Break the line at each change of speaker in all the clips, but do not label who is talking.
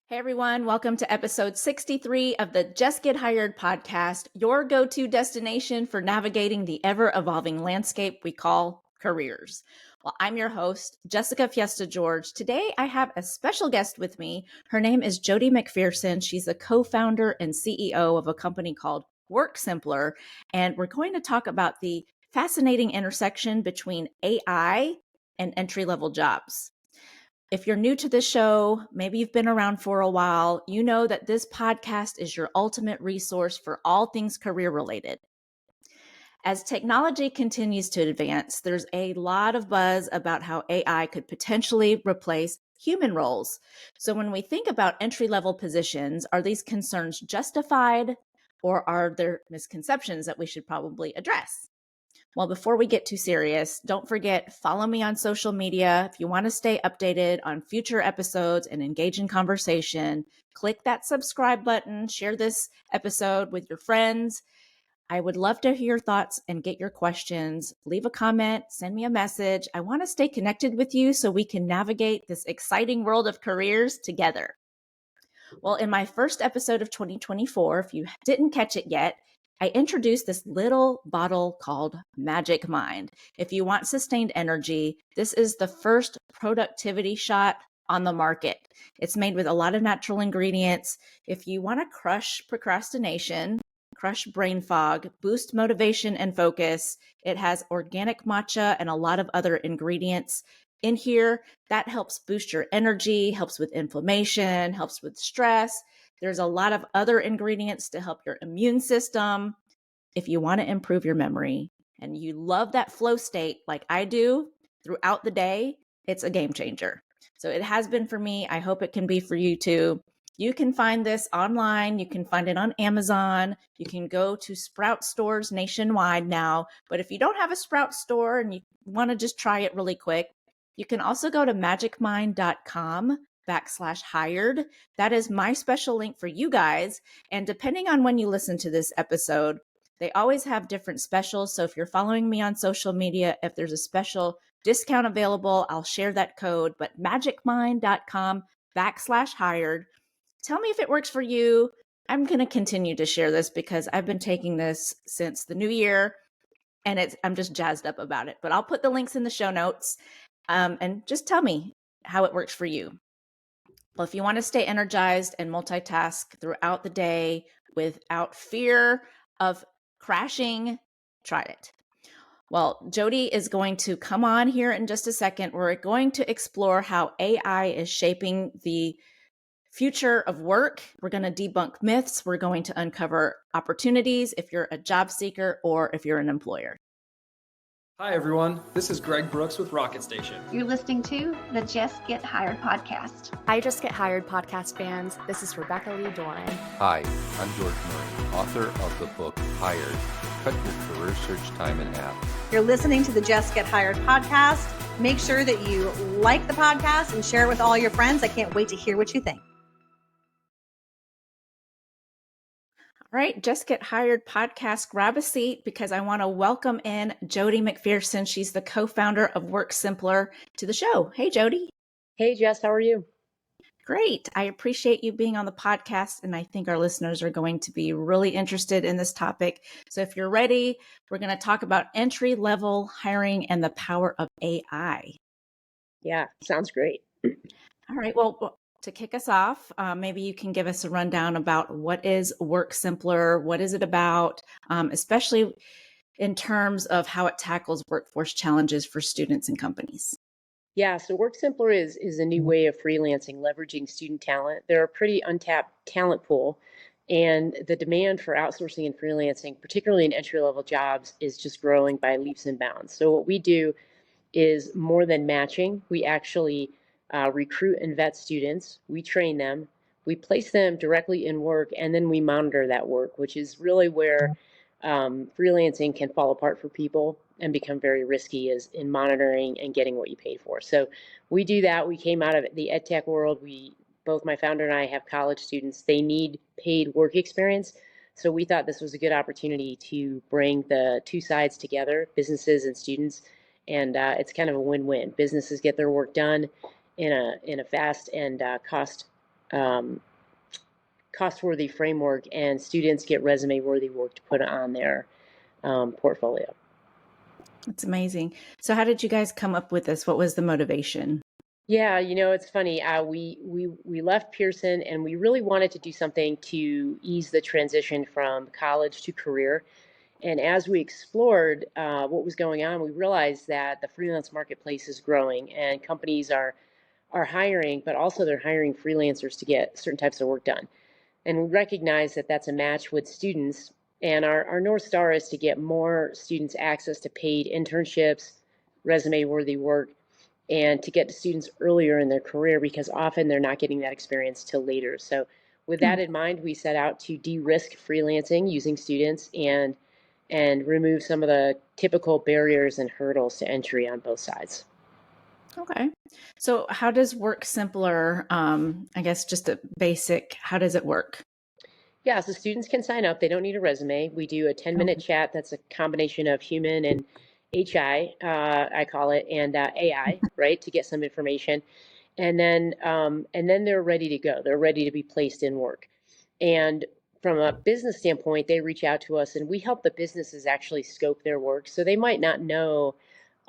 Hey everyone, welcome to episode 63 of the Jess Get Hired Podcast, your go-to destination for navigating the ever-evolving landscape we call careers. Well, I'm your host, Jessica Fiesta George. Today I have a special guest with me. Her name is Jodi McPherson. She's the co-founder and CEO of a company called WorkSimplr, and we're going to talk about the fascinating intersection between AI and entry-level jobs. If you're new to this show, maybe you've been around for a while, you know that this podcast is your ultimate resource for all things career related. As technology continues to advance, there's a lot of buzz about how AI could potentially replace human roles. So when we think about entry-level positions, are these concerns justified, or are there misconceptions that we should probably address? Well, before we get too serious, don't forget, follow me on social media. If you want to stay updated on future episodes and engage in conversation, click that subscribe button, share this episode with your friends. I would love to hear your thoughts and get your questions. Leave a comment, send me a message. I want to stay connected with you so we can navigate this exciting world of careers together. Well, in my first episode of 2024, if you didn't catch it yet, I introduced this little bottle called Magic Mind. If you want sustained energy, this is the first productivity shot on the market. It's made with a lot of natural ingredients. If you want to crush procrastination, crush brain fog, boost motivation and focus, it has organic matcha and a lot of other ingredients in here that helps boost your energy, helps with inflammation, helps with stress. There's a lot of other ingredients to help your immune system. If you want to improve your memory and you love that flow state like I do throughout the day, it's a game changer. So it has been for me. I hope it can be for you too. You can find this online. You can find it on Amazon. You can go to Sprout stores nationwide now. But if you don't have a Sprout store and you want to just try it really quick, you can also go to magicmind.com/hired. That is my special link for you guys. And depending on when you listen to this episode, they always have different specials. So if you're following me on social media, if there's a special discount available, I'll share that code. But magicmind.com/hired. Tell me if it works for you. I'm going to continue to share this because I've been taking this since the new year and I'm just jazzed up about it. But I'll put the links in the show notes. And just tell me how it works for you. Well, if you want to stay energized and multitask throughout the day without fear of crashing, try it. Well, Jodi is going to come on here in just a second. We're going to explore how AI is shaping the future of work. We're going to debunk myths. We're going to uncover opportunities if you're a job seeker or if you're an employer.
Hi, everyone. This is Greg Brooks with Rocket Station.
You're listening to the Jess Get Hired Podcast.
Hi, Jess Get Hired Podcast fans. This is Rebecca Lee Doran.
Hi, I'm George Murray, author of the book Hired, Cut Your Career Search Time in Half.
You're listening to the Jess Get Hired Podcast. Make sure that you like the podcast and share it with all your friends. I can't wait to hear what you think.
All right, Jess Get Hired Podcast, grab a seat because I want to welcome in Jodi McPherson. She's the co-founder of WorkSimplr to the show. Hey, Jodi.
Hey, Jess, how are you?
Great. I appreciate you being on the podcast, and I think our listeners are going to be really interested in this topic. So if you're ready, we're going to talk about entry-level hiring and the power of AI.
Yeah, sounds great.
All right, well, to kick us off, maybe you can give us a rundown about what is WorkSimplr, what is it about, especially in terms of how it tackles workforce challenges for students and companies.
Yeah, so WorkSimplr is a new way of freelancing, leveraging student talent. They're a pretty untapped talent pool, and the demand for outsourcing and freelancing, particularly in entry-level jobs, is just growing by leaps and bounds. So what we do is more than matching. We actually recruit and vet students, we train them, we place them directly in work, and then we monitor that work, which is really where freelancing can fall apart for people and become very risky, is in monitoring and getting what you paid for. So we do that. We came out of the ed tech world. Both my founder and I have college students. They need paid work experience. So we thought this was a good opportunity to bring the two sides together, businesses and students. And it's kind of a win-win. Businesses get their work done in a fast and cost um, cost-worthy framework, and students get resume-worthy work to put on their portfolio.
That's amazing. So how did you guys come up with this? What was the motivation?
Yeah, it's funny. We left Pearson, and we really wanted to do something to ease the transition from college to career. And as we explored what was going on, we realized that the freelance marketplace is growing, and companies are hiring, but also they're hiring freelancers to get certain types of work done. And we recognize that that's a match with students. And our North Star is to get more students access to paid internships, resume-worthy work, and to get to students earlier in their career, because often they're not getting that experience till later. So with that in mind, we set out to de-risk freelancing using students and remove some of the typical barriers and hurdles to entry on both sides.
Okay. So how does WorkSimplr, I guess just a basic, how does it work?
Yeah, so students can sign up. They don't need a resume. We do a 10-minute chat that's a combination of human and HI, I call it, and AI, right, to get some information. And then they're ready to go. They're ready to be placed in work. And from a business standpoint, they reach out to us, and we help the businesses actually scope their work. So they might not know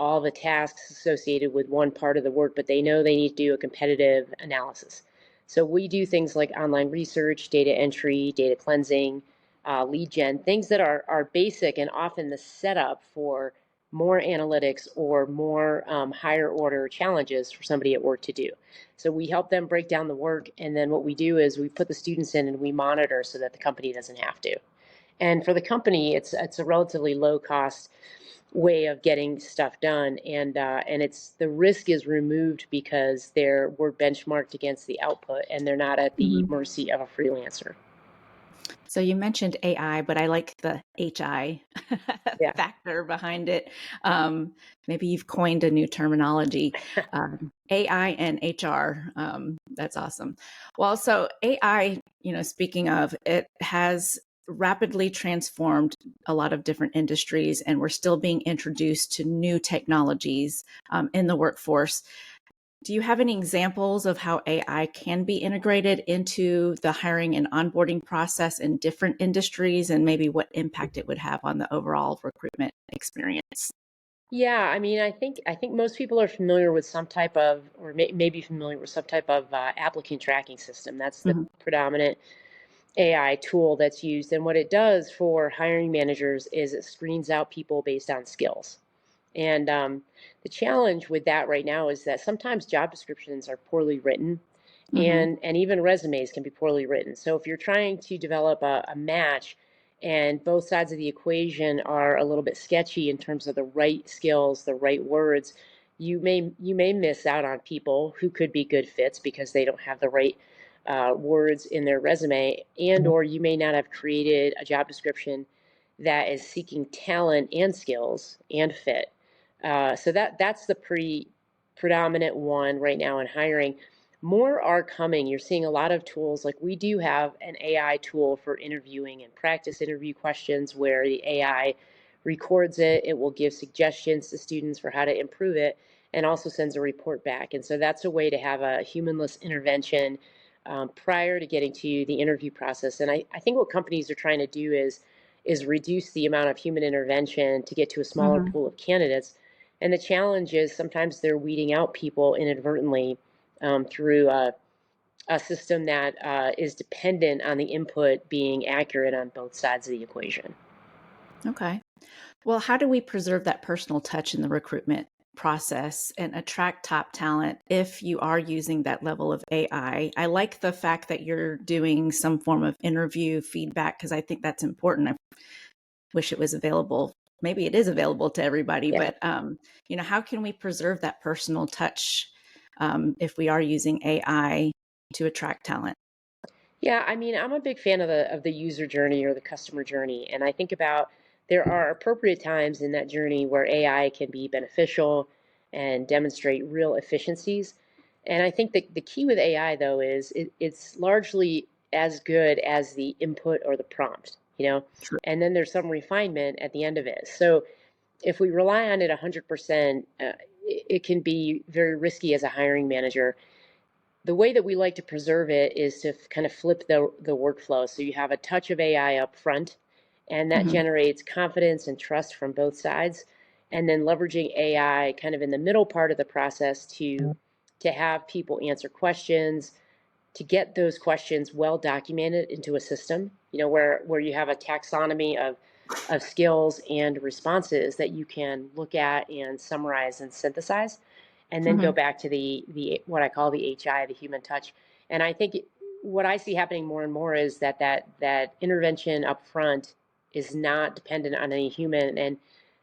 all the tasks associated with one part of the work, but they know they need to do a competitive analysis. So we do things like online research, data entry, data cleansing, lead gen, things that are basic and often the setup for more analytics or more higher order challenges for somebody at work to do. So we help them break down the work, and then what we do is we put the students in and we monitor so that the company doesn't have to. And for the company, it's a relatively low cost way of getting stuff done, and it's the risk is removed because we're benchmarked against the output, and they're not at the mercy of a freelancer.
So you mentioned AI, but I like the HI
Yeah.
factor behind it. Maybe you've coined a new terminology, AI and HR. That's awesome. Well, so AI, speaking of, it has rapidly transformed a lot of different industries, and we're still being introduced to new technologies in the workforce. Do you have any examples of how AI can be integrated into the hiring and onboarding process in different industries, and maybe what impact it would have on the overall recruitment experience?
Yeah, I mean, I think most people are familiar with some type of, or maybe familiar with some type of applicant tracking system. That's the predominant AI tool that's used. And what it does for hiring managers is it screens out people based on skills. And the challenge with that right now is that sometimes job descriptions are poorly written, and even resumes can be poorly written. So if you're trying to develop a match and both sides of the equation are a little bit sketchy in terms of the right skills, the right words, you may miss out on people who could be good fits because they don't have the right words in their resume, and or you may not have created a job description that is seeking talent and skills and fit. So that's the predominant one right now in hiring. More are coming. You're seeing a lot of tools. Like we do have an AI tool for interviewing and practice interview questions where the AI records it. It will give suggestions to students for how to improve it, and also sends a report back. And so that's a way to have a humanless intervention prior to getting to the interview process. And I think what companies are trying to do is reduce the amount of human intervention to get to a smaller pool of candidates. And the challenge is sometimes they're weeding out people inadvertently through a system that is dependent on the input being accurate on both sides of the equation.
Okay. Well, how do we preserve that personal touch in the recruitment process and attract top talent if you are using that level of AI? I like the fact that you're doing some form of interview feedback because I think that's important. I wish it was available. Maybe it is available to everybody, but how can we preserve that personal touch if we are using AI to attract talent?
Yeah, I mean, I'm a big fan of the user journey or the customer journey, and I think about there are appropriate times in that journey where AI can be beneficial and demonstrate real efficiencies. And I think that the key with AI though is it's largely as good as the input or the prompt,
True.
and then there's some refinement at the end of it. So if we rely on it 100%, it can be very risky as a hiring manager. the way that we like to preserve it is to kind of flip the workflow. So you have a touch of AI up front, and that generates confidence and trust from both sides. And then leveraging AI kind of in the middle part of the process to have people answer questions, to get those questions well documented into a system, where you have a taxonomy of skills and responses that you can look at and summarize and synthesize, and then go back to the what I call the HI, the human touch. And I think what I see happening more and more is that intervention up front is not dependent on any human, and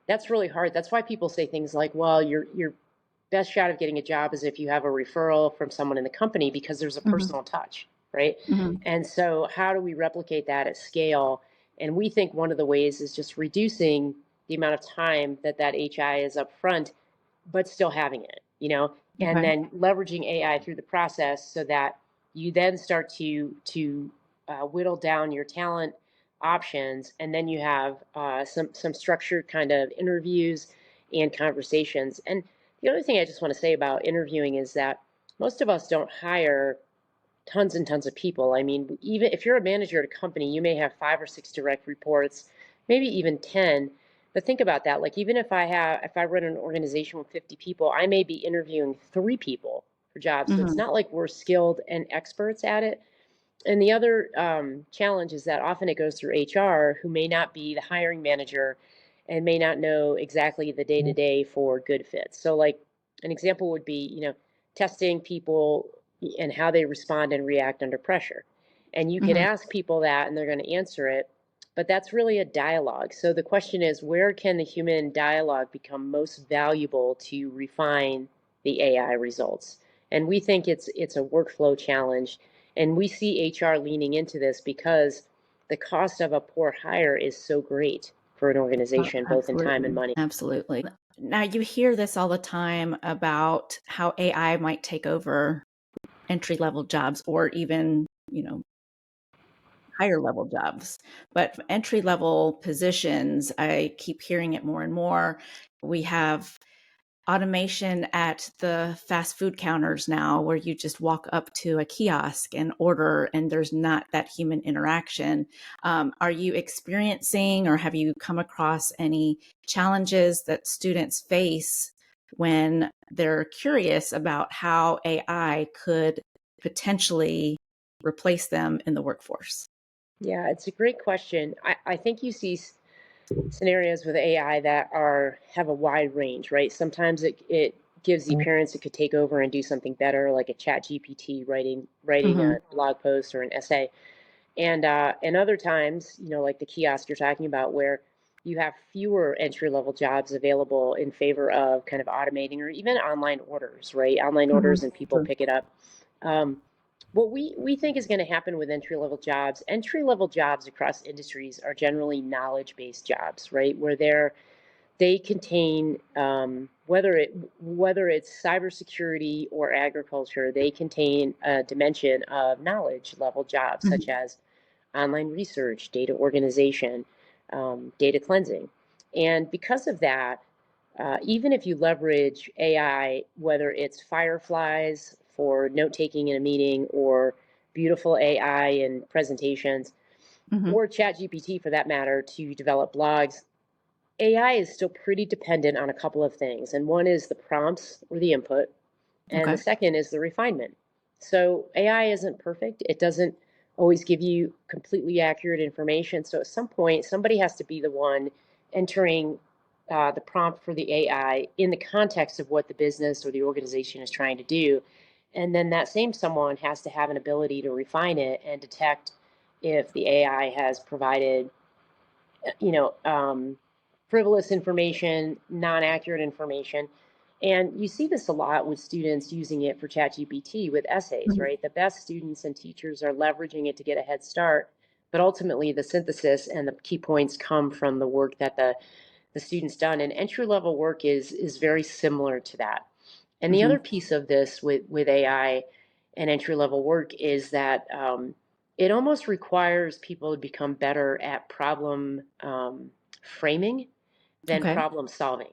that's really hard. That's why people say things like, well, your best shot of getting a job is if you have a referral from someone in the company, because there's a personal touch, right? And so how do we replicate that at scale? And we think one of the ways is just reducing the amount of time that HI is up front, but still having it, and then leveraging AI through the process so that you then start to whittle down your talent options, and then you have some structured kind of interviews and conversations. And the other thing I just want to say about interviewing is that most of us don't hire tons and tons of people. I mean, even if you're a manager at a company, you may have 5 or 6 direct reports, maybe even 10. But think about that. Like, even if I run an organization with 50 people, I may be interviewing 3 people for jobs. So it's not like we're skilled and experts at it. And the other challenge is that often it goes through HR, who may not be the hiring manager and may not know exactly the day-to-day for good fits. So like an example would be, testing people and how they respond and react under pressure. And you can ask people that and they're going to answer it, but that's really a dialogue. So the question is, where can the human dialogue become most valuable to refine the AI results? And we think it's a workflow challenge. And we see HR leaning into this because the cost of a poor hire is so great for an organization, both in time and money.
Absolutely. Now, you hear this all the time about how AI might take over entry-level jobs, or even, higher level jobs. But entry-level positions, I keep hearing it more and more. We have automation at the fast food counters now, where you just walk up to a kiosk and order, and there's not that human interaction. Are you experiencing, or have you come across any challenges that students face when they're curious about how AI could potentially replace them in the workforce?
Yeah, it's a great question. I think you see scenarios with AI that have a wide range, right? Sometimes it gives the appearance it could take over and do something better, like a chat GPT writing a blog post or an essay. And other times, like the kiosk you're talking about, where you have fewer entry-level jobs available in favor of kind of automating, or even online orders, right? Online orders, and people pick it up. What we think is going to happen with entry-level jobs across industries are generally knowledge-based jobs, right? Where they contain, whether it's cybersecurity or agriculture, they contain a dimension of knowledge level jobs, such as online research, data organization, data cleansing. And because of that, even if you leverage AI, whether it's fireflies for note-taking in a meeting, or beautiful AI in presentations, or ChatGPT for that matter, to develop blogs, AI is still pretty dependent on a couple of things. And one is the prompts or the input, and the second is the refinement. So AI isn't perfect. It doesn't always give you completely accurate information. So at some point, somebody has to be the one entering the prompt for the AI in the context of what the business or the organization is trying to do. And then that same someone has to have an ability to refine it and detect if the AI has provided, frivolous information, non-accurate information. And you see this a lot with students using it for ChatGPT with essays, right? The best students and teachers are leveraging it to get a head start, but ultimately the synthesis and the key points come from the work that the student's done. And entry-level work is very similar to that. And the other piece of this with AI and entry-level work is that it almost requires people to become better at problem framing than problem solving.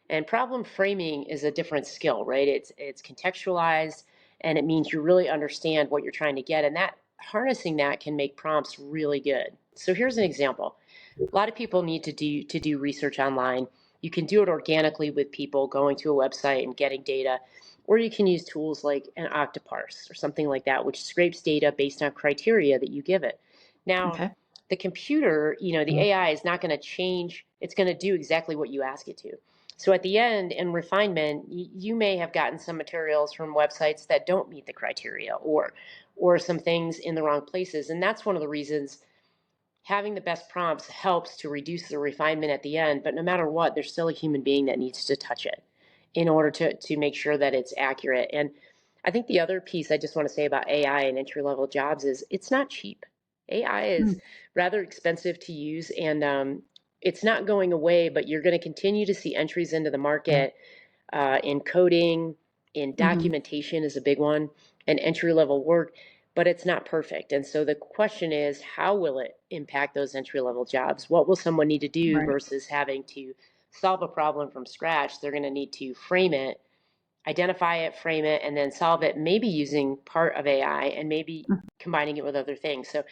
And problem framing is a different skill, right? It's contextualized, And it means you really understand what you're trying to get. And that harnessing that can make prompts really good. So here's an example. A lot of people need to do research online. You can do it organically with people going to a website and getting data, or you can use tools like an Octoparse or something like that, which scrapes data based on criteria that you give it. Now,
Okay.
the computer, the AI is not going to change. It's going to do exactly what you ask it to. So at the end, in refinement, you may have gotten some materials from websites that don't meet the criteria, or some things in the wrong places. And that's one of the reasons having the best prompts helps to reduce the refinement at the end. But no matter what, there's still a human being that needs to touch it in order to make sure that it's accurate. And I think the other piece I just want to say about AI and entry-level jobs is it's not cheap. AI is rather expensive to use, and it's not going away, but you're going to continue to see entries into the market in coding, in documentation is a big one, and entry-level work, but it's not perfect. And so the question is, how will it impact those entry-level jobs? What will someone need to do versus having to solve a problem from scratch? They're going to need to frame it, identify it, frame it, and then solve it, maybe using part of AI and maybe combining it with other things. So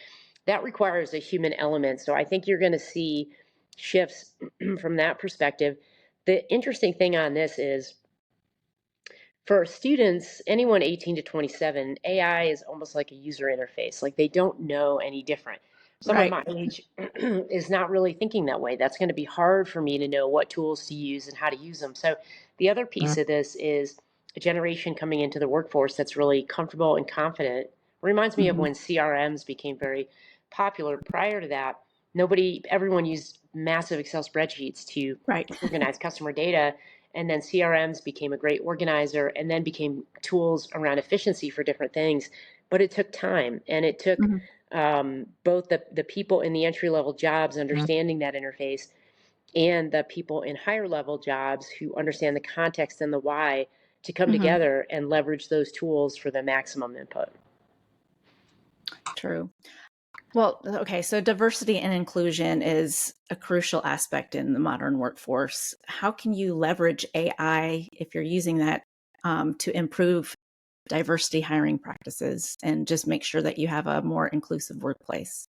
that requires a human element. So I think you're going to see shifts from that perspective. The interesting thing on this is, for students, anyone 18 to 27, AI is almost like a user interface. Like, they don't know any different. Someone my age is not really thinking that way. That's going to be hard for me to know what tools to use and how to use them. So the other piece of this is a generation coming into the workforce that's really comfortable and confident. It reminds me of when CRMs became very popular. Prior to that, everyone used massive Excel spreadsheets to organize customer data. And then CRMs became a great organizer, and then became tools around efficiency for different things. But it took time, and it took both the people in the entry-level jobs understanding that interface, and the people in higher-level jobs who understand the context and the why to come together and leverage those tools for the maximum input.
True. Well, okay, so diversity and inclusion is a crucial aspect in the modern workforce. How can you leverage AI, if you're using that, to improve diversity hiring practices and just make sure that you have a more inclusive workplace?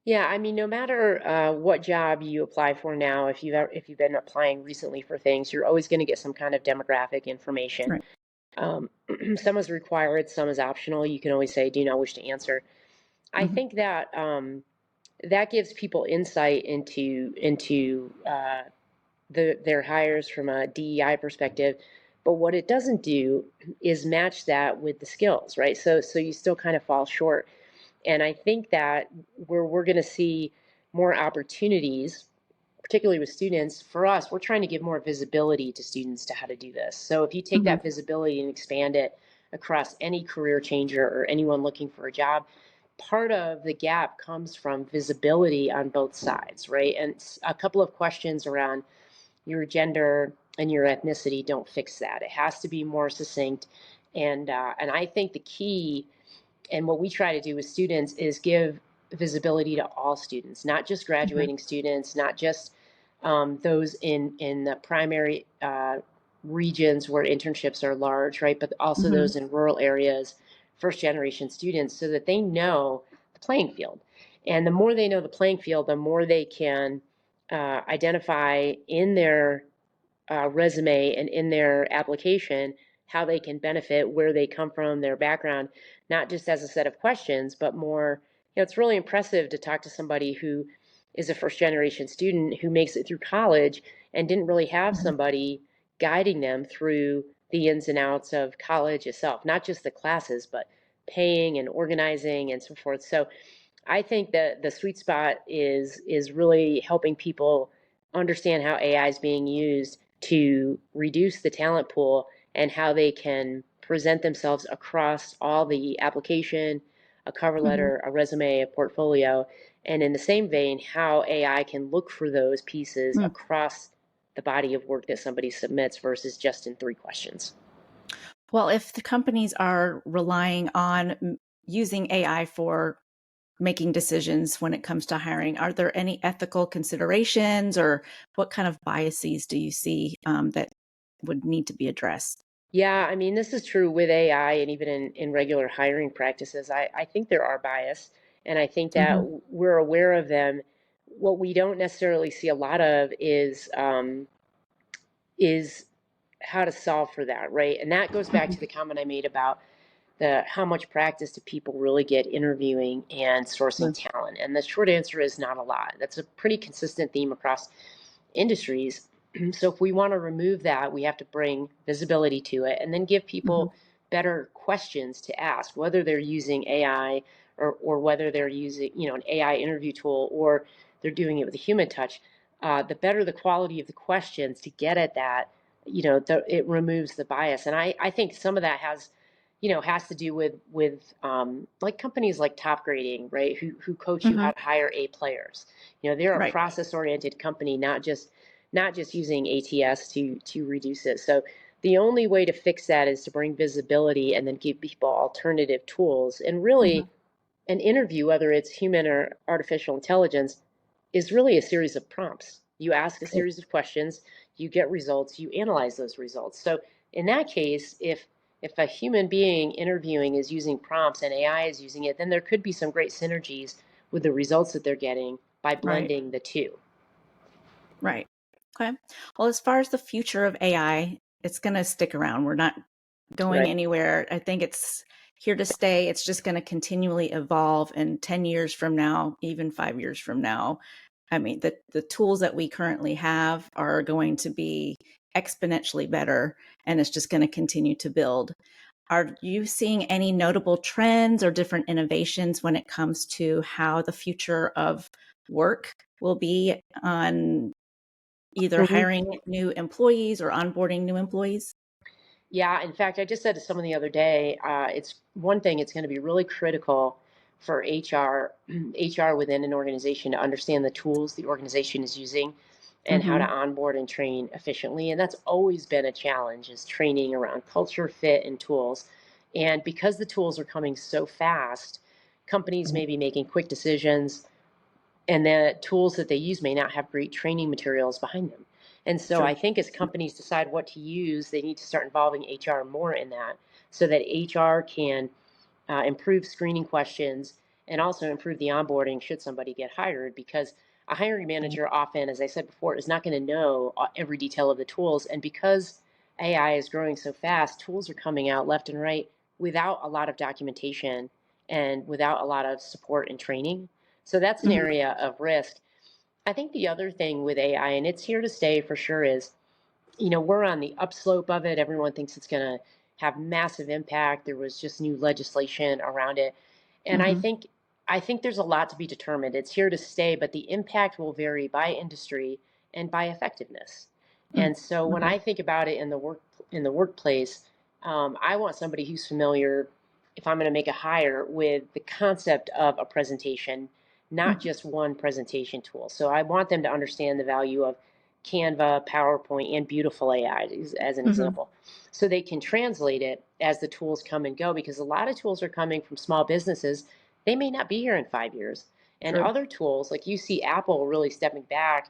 Yeah, I mean, no matter what job you apply for now, if you've been applying recently for things, you're always going to get some kind of demographic information. Some is required, some is optional. You can always say, "Do not wish to answer." I think that that gives people insight into their hires from a DEI perspective. But what it doesn't do is match that with the skills, right? So you still kind of fall short. And I think that we're going to see more opportunities, particularly with students. For us, we're trying to give more visibility to students to how to do this. So if you take that visibility and expand it across any career changer or anyone looking for a job, part of the gap comes from visibility on both sides, right? And a couple of questions around your gender and your ethnicity don't fix that. It has to be more succinct. And I think the key, and what we try to do with students, is give visibility to all students, not just graduating students, not just those in the primary regions where internships are large, right? But also those in rural areas, first generation students, so that they know the playing field. And the more they know the playing field, the more they can identify in their resume and in their application how they can benefit, where they come from, their background, not just as a set of questions, but more, it's really impressive to talk to somebody who is a first generation student who makes it through college and didn't really have somebody guiding them through the ins and outs of college itself, not just the classes, but paying and organizing and so forth. So I think that the sweet spot is really helping people understand how AI is being used to reduce the talent pool and how they can present themselves across all the application, a cover letter, a resume, a portfolio. And in the same vein, how AI can look for those pieces across the body of work that somebody submits versus just in 3 questions.
Well, if the companies are relying on using AI for making decisions when it comes to hiring, are there any ethical considerations, or what kind of biases do you see that would need to be addressed?
Yeah, I mean, this is true with AI and even in regular hiring practices. I think there are bias, and I think that
Hmm.
we're aware of them. What we don't necessarily see a lot of is how to solve for that, right? And that goes back
Hmm.
to the comment I made about the how much practice do people really get interviewing and sourcing talent? And the short answer is not a lot. That's a pretty consistent theme across industries. So if we want to remove that, we have to bring visibility to it and then give
Hmm.
people better questions to ask, whether they're using AI or whether they're using, an AI interview tool or they're doing it with a human touch. The better the quality of the questions to get at that, it removes the bias. And I think some of that has to do with like companies like Top Grading, right? Who coach you
Hmm.
how to hire A players. They're a
Right.
process oriented company, not just using ATS to reduce it. So the only way to fix that is to bring visibility and then give people alternative tools. And
Hmm.
really, an interview, whether it's human or artificial intelligence, is really a series of prompts. You ask a series of questions, you get results, you analyze those results. So in that case, if a human being interviewing is using prompts and AI is using it, then there could be some great synergies with the results that they're getting by
Right.
blending the two.
Right. Okay. Well, as far as the future of AI, it's going to stick around. We're not going
Right.
anywhere. I think it's here to stay. It's just going to continually evolve. And 10 years from now, even 5 years from now, I mean, the tools that we currently have are going to be exponentially better, and it's just going to continue to build. Are you seeing any notable trends or different innovations when it comes to how the future of work will be on either
Mhm.
hiring new employees or onboarding new employees?
Yeah, in fact, I just said to someone the other day, it's one thing, it's going to be really critical for HR, HR within an organization to understand the tools the organization is using and how to
Mhm.
onboard and train efficiently. And that's always been a challenge is training around culture, fit, and tools. And because the tools are coming so fast, companies may be making quick decisions and the tools that they use may not have great training materials behind them. And so I
True.
think as companies decide what to use, they need to start involving HR more in that so that HR can improve screening questions and also improve the onboarding should somebody get hired because a hiring manager often, as I said before, is not going to know every detail of the tools. And because AI is growing so fast, tools are coming out left and right without a lot of documentation and without a lot of support and training. So that's an
Mhm.
area of risk. I think the other thing with AI, and it's here to stay for sure, is we're on the upslope of it. Everyone thinks it's going to have massive impact. There was just new legislation around it. And I
Mhm.
think I think there's a lot to be determined. It's here to stay, but the impact will vary by industry and by effectiveness.
Mm.
And so when
Okay.
I think about it in the workplace, I want somebody who's familiar, if I'm going to make a hire, with the concept of a presentation, not
Mhm.
just one presentation tool. So I want them to understand the value of Canva, PowerPoint, and Beautiful AI as an
Mhm.
example. So they can translate it as the tools come and go because a lot of tools are coming from small businesses. They may not be here in 5 years. And
True.
other tools, like you see Apple really stepping back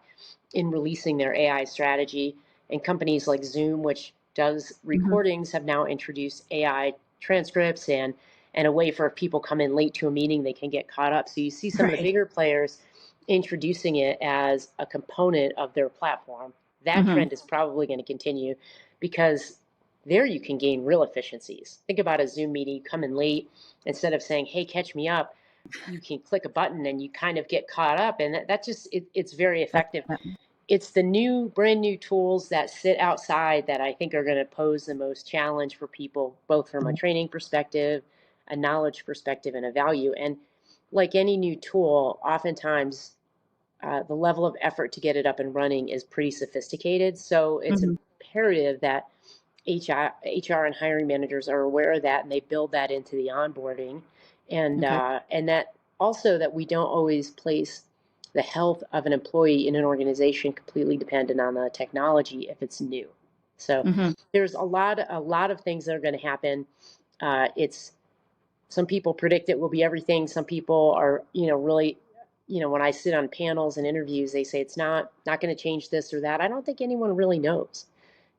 in releasing their AI strategy, and companies like Zoom, which does
Mhm.
recordings, have now introduced AI transcripts and a way for if people come in late to a meeting, they can get caught up. So you see some of the
Right.
bigger players introducing it as a component of their platform. That
Mhm.
trend is probably going to continue because there you can gain real efficiencies. Think about a Zoom meeting, you come in late, instead of saying, hey, catch me up, you can click a button and you kind of get caught up. And that just, it's very
That's
effective.
that.
It's the brand new tools that sit outside that I think are going to pose the most challenge for people, both from a training perspective, a knowledge perspective, and a value. And like any new tool, oftentimes the level of effort to get it up and running is pretty sophisticated. So it's
Mhm.
imperative that HR and hiring managers are aware of that and they build that into the onboarding,
Okay.
and that also that we don't always place the health of an employee in an organization completely dependent on the technology if it's new. So
Mhm.
there's a lot of things that are going to happen. It's some people predict it will be everything. Some people are, really, when I sit on panels and interviews, they say it's not going to change this or that. I don't think anyone really knows.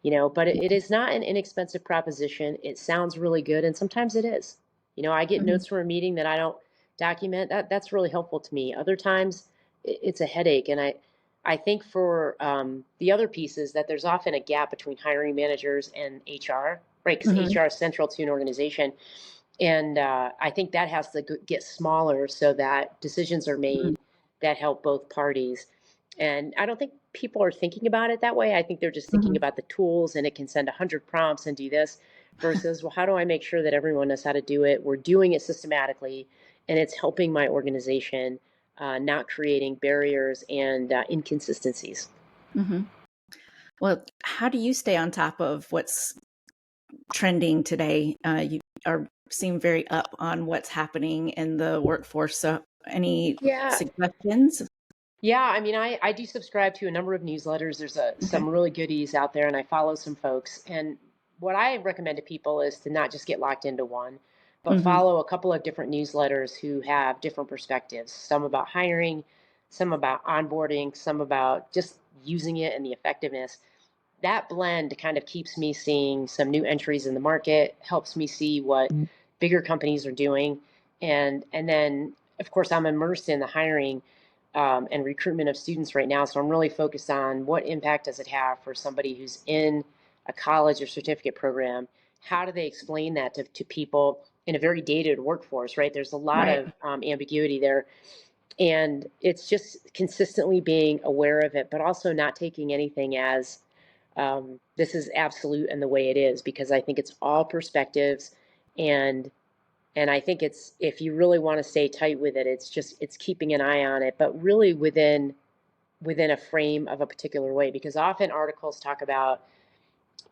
but it is not an inexpensive proposition. It sounds really good, and sometimes it is. I get
Mhm.
notes from a meeting that I don't document. That's really helpful to me. Other times it's a headache. And I think for the other piece is that there's often a gap between hiring managers and HR, right? Because
Mhm.
HR is central to an organization. And I think that has to get smaller so that decisions are
Mhm.
made that help both parties. And I don't think people are thinking about it that way. I think they're just thinking
Mhm.
about the tools, and it can send 100 prompts and do this versus, well, how do I make sure that everyone knows how to do it? We're doing it systematically, and it's helping my organization, not creating barriers and inconsistencies.
Mhm. Well, how do you stay on top of what's trending today? You seem very up on what's happening in the workforce. So, any
Yeah.
suggestions?
Yeah, I mean, I do subscribe to a number of newsletters. There's
Okay.
some really goodies out there, and I follow some folks. And what I recommend to people is to not just get locked into one, but
Hmm.
follow a couple of different newsletters who have different perspectives. Some about hiring, some about onboarding, some about just using it and the effectiveness. That blend kind of keeps me seeing some new entries in the market, helps me see what bigger companies are doing, and then of course I'm immersed in the hiring and recruitment of students right now. So I'm really focused on what impact does it have for somebody who's in a college or certificate program. How do they explain that to people in a very dated workforce, right? There's a lot
Right.
of ambiguity there. And it's just consistently being aware of it, but also not taking anything as this is absolute and the way it is, because I think it's all perspectives. And I think it's, if you really want to stay tight with it, it's keeping an eye on it, but really within a frame of a particular way, because often articles talk about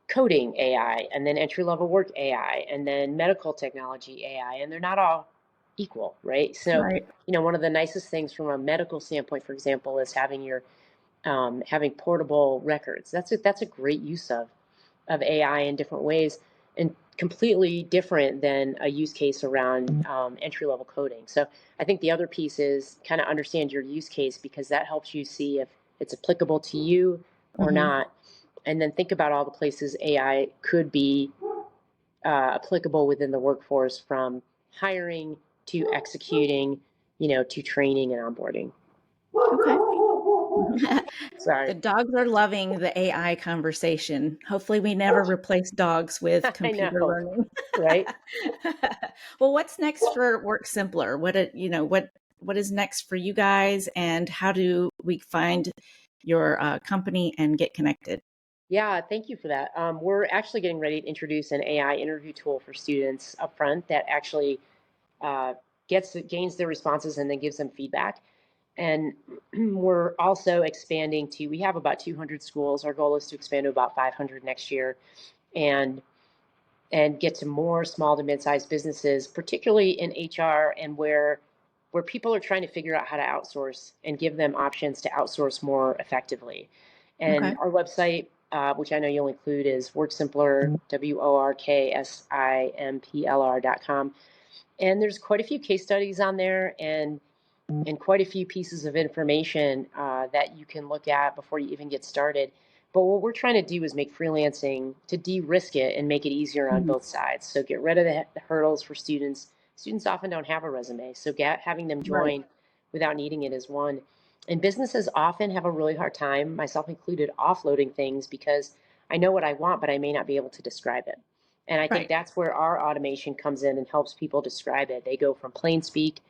coding AI and then entry level work AI and then medical technology AI, and they're not all equal, right? So,
Right.
one of the nicest things from a medical standpoint, for example, is having portable records. That's a great use of AI in different ways, and completely different than a use case around entry level coding. So I think the other piece is kind of understand your use case, because that helps you see if it's applicable to you or
Hmm.
not. And then think about all the places AI could be applicable within the workforce, from hiring to executing, to training and onboarding.
Okay.
Sorry.
The dogs are loving the AI conversation. Hopefully, we never replace dogs with
I
computer
know,
learning.
right?
Well, what's next for WorkSimplr? What is next for you guys, and how do we find your company and get connected?
Yeah, thank you for that. We're actually getting ready to introduce an AI interview tool for students up front that actually uh, gains their responses and then gives them feedback. And we're also expanding to, we have about 200 schools. Our goal is to expand to about 500 next year, and get to more small to mid-sized businesses, particularly in HR, and where people are trying to figure out how to outsource and give them options to outsource more effectively. And
Okay.
our website, which I know you'll include, is WorkSimplr, WorkSimplr.com. And there's quite a few case studies on there, and quite a few pieces of information that you can look at before you even get started. But what we're trying to do is make freelancing, to de-risk it and make it easier on
Mhm.
both sides. So get rid of the hurdles for students. Students often don't have a resume, so having them
Right.
join without needing it is one. And businesses often have a really hard time, myself included, offloading things, because I know what I want, but I may not be able to describe it. And I think
Right.
that's where our automation comes in and helps people describe it. They go from plain speak,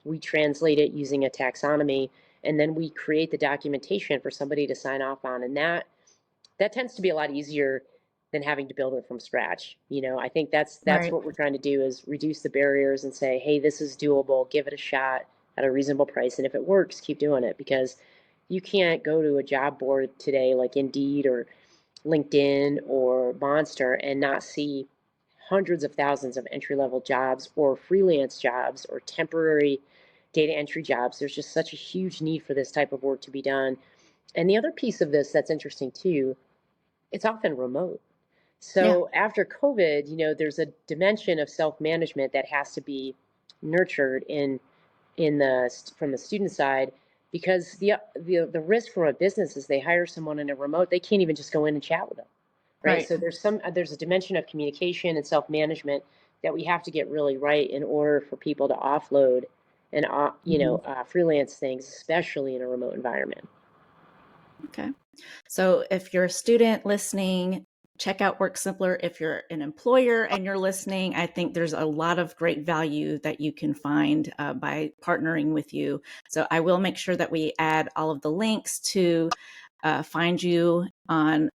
we translate it using a taxonomy, and then we create the documentation for somebody to sign off on. And that tends to be a lot easier than having to build it from scratch. I think that's
Right.
what we're trying to do, is reduce the barriers and say, hey, this is doable, give it a shot at a reasonable price, and if it works, keep doing it. Because you can't go to a job board today like Indeed or LinkedIn or Monster and not see hundreds of thousands of entry level jobs or freelance jobs or temporary data entry jobs. There's just such a huge need for this type of work to be done. And the other piece of this that's interesting too, it's often remote.
Yeah.
So after COVID, there's a dimension of self-management that has to be nurtured from the student side, because the risk from a business is they hire someone in a remote, they can't even just go in and chat with them. right? So there's a dimension of communication and self-management that we have to get really right in order for people to offload and freelance things, especially in a remote environment.
Okay. So if you're a student listening, check out WorkSimplr. If you're an employer and you're listening, I think there's a lot of great value that you can find by partnering with you. So I will make sure that we add all of the links to find you on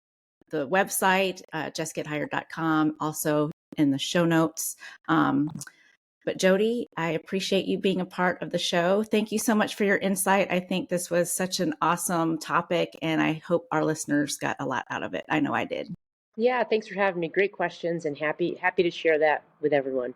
the website, jessgethired.com, also in the show notes. But Jodi, I appreciate you being a part of the show. Thank you so much for your insight. I think this was such an awesome topic, and I hope our listeners got a lot out of it. I know I did.
Yeah, thanks for having me. Great questions, and happy to share that with everyone.